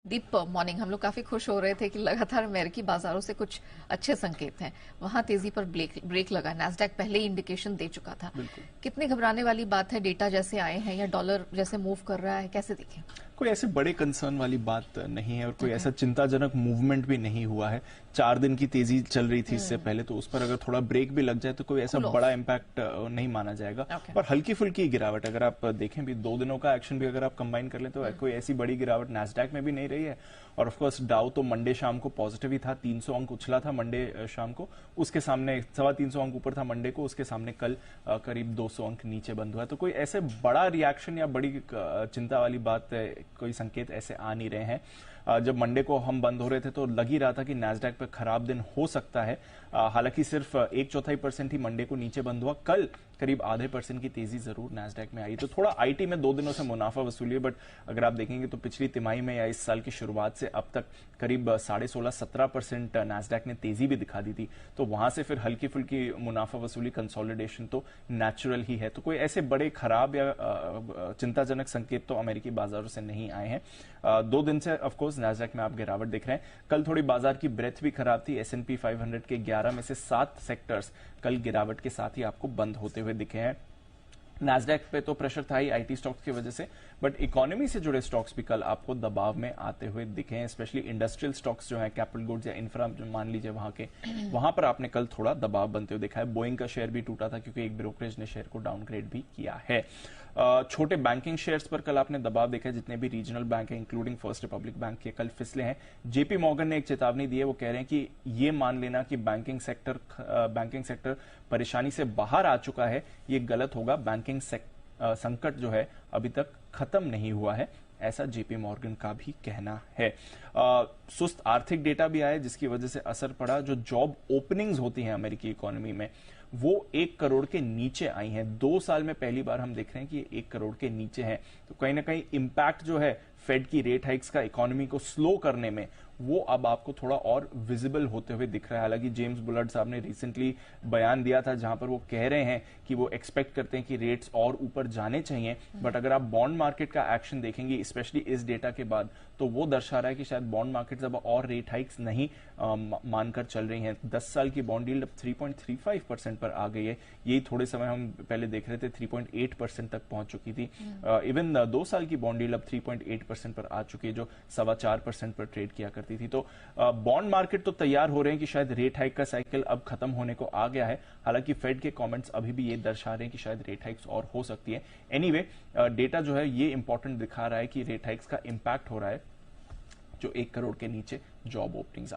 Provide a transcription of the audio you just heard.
दीप morning हम लोग काफी खुश हो रहे थे कि लगातार अमेरिकी बाजारों से कुछ अच्छे संकेत हैं। वहां तेजी पर ब्रेक लगा। नैस्डैक पहले ही इंडिकेशन दे चुका था। बिल्कुल। कितनी घबराने वाली बात है? डेटा जैसे आए हैं या डॉलर जैसे मूव कर रहा है, कैसे देखें? कोई ऐसे बड़े कंसर्न वाली बात नहीं है और कोई ओके। ऐसा चिंताजनक मूवमेंट भी नहीं हुआ है। 4 दिन की तेजी चल रही थी इससे पहले, तो उस पर अगर थोड़ा ब्रेक भी लग जाए तो कोई ऐसा कूल बड़ा ऑफ। इम्पैक्ट नहीं माना जाएगा। ओके। और हल्की फुल्की गिरावट अगर आप देखें भी, 2 दिनों का एक्शन भी अगर आप कंबाइन कर लें तो कोई ऐसी बड़ी गिरावट नैस्डैक में भी नहीं रही है। और ऑफकोर्स डाउ तो मंडे शाम को पॉजिटिव ही था, 300 अंक उछला था मंडे शाम को। उसके सामने 325 अंक ऊपर था मंडे को, उसके सामने कल करीब 200 अंक नीचे बंद हुआ। तो कोई ऐसे बड़ा रिएक्शन या बड़ी चिंता वाली बात, कोई संकेत ऐसे आ नहीं रहे हैं। जब मंडे को हम बंद हो रहे थे तो लग ही रहा था कि नैस्डैक पे खराब दिन हो सकता है। हालांकि सिर्फ 1/4% ही मंडे को नीचे बंद हुआ। कल करीब %0.5 की तेजी जरूर नैस्डैक में आई। तो थोड़ा आईटी में 2 दिनों से मुनाफा वसूली है, बट अगर आप देखेंगे तो पिछली तिमाही में या इस साल की शुरुआत से अब तक करीब 16.5-17% नैस्डैक ने तेजी भी दिखा दी थी। तो वहां से फिर हल्की फुल्की मुनाफा वसूली, कंसोलिडेशन तो नेचुरल ही है। तो कोई ऐसे बड़े खराब या चिंताजनक संकेत तो अमेरिकी बाजारों से नहीं आए हैं। 2 दिन से ऑफकोर्स नैस्डैक में आप गिरावट देख रहे हैं। कल थोड़ी बाजार की ब्रेथ भी खराब थी। S&P 500 के 11 में से 7 सेक्टर्स कल गिरावट के साथ ही आपको बंद होते हुए दिखे हैं। नैस्डैक पे तो प्रेशर था ही आईटी स्टॉक्स की वजह से, बट इकोनॉमी से जुड़े स्टॉक्स भी कल आपको दबाव में आते हुए दिखे हैं। स्पेशली इंडस्ट्रियल स्टॉक्स जो है, कैपिटल गुड्स या इंफ्रा मान लीजिए वहां पर आपने कल थोड़ा दबाव बनते हुए देखा है। बोइंग का शेयर भी टूटा था क्योंकि एक ब्रोकरेज ने शेयर को डाउनग्रेड भी किया है। छोटे बैंकिंग शेयर्स पर कल आपने दबाव देखा है। जितने भी रीजनल बैंक हैं इंक्लूडिंग फर्स्ट रिपब्लिक बैंक के कल फिसले हैं। जेपी मॉर्गन ने एक चेतावनी दी है। वो कह रहे हैं कि ये मान लेना कि बैंकिंग सेक्टर परेशानी से बाहर आ चुका है, ये गलत होगा। बैंकिंग संकट जो है अभी तक खत्म नहीं हुआ है, ऐसा जेपी मॉर्गन का भी कहना है। सुस्त आर्थिक डेटा भी आया जिसकी वजह से असर पड़ा। जो जॉब ओपनिंग्स होती हैं अमेरिकी इकोनॉमी में, वो 1 करोड़ के नीचे आई हैं। 2 साल में पहली बार हम देख रहे हैं कि 1 करोड़ के नीचे हैं। तो कहीं ना कहीं इंपैक्ट जो है फेड की रेट हाइक्स का इकोनॉमी को स्लो करने में, वो अब आपको थोड़ा और विजिबल होते हुए दिख रहा है। हालांकि जेम्स बुलर्ड साहब ने रिसेंटली बयान दिया था जहां पर वो कह रहे हैं कि वो एक्सपेक्ट करते हैं कि रेट्स और ऊपर जाने चाहिए। बट अगर आप बॉन्ड मार्केट का एक्शन देखेंगे, स्पेशली इस डेटा के बाद, तो वो दर्शा रहा है कि शायद बॉन्ड मार्केट अब और रेट हाइक्स नहीं मानकर चल रही हैं। 10 साल की बॉन्ड यील्ड अब 3.35% पर आ गई है। यही थोड़े समय हम पहले देख रहे थे 3.8% तक पहुंच चुकी थी। इवन 2 साल की बॉन्ड यील्ड अब 3.8% पर आ चुकी है, जो 4.25% पर ट्रेड किया करती थी। तो बॉन्ड मार्केट तो तैयार हो रहे हैं कि शायद रेट हाइक का साइकिल अब खत्म होने को आ गया है। हालांकि फेड के कमेंट्स अभी भी ये दर्शा रहे हैं कि शायद रेट हाइक्स और हो सकती है। एनीवे, डेटा जो है ये इंपॉर्टेंट दिखा रहा है कि रेट हाइक्स का इंपैक्ट हो रहा है, जो 1 करोड़ के नीचे जॉब ओपनिंग्स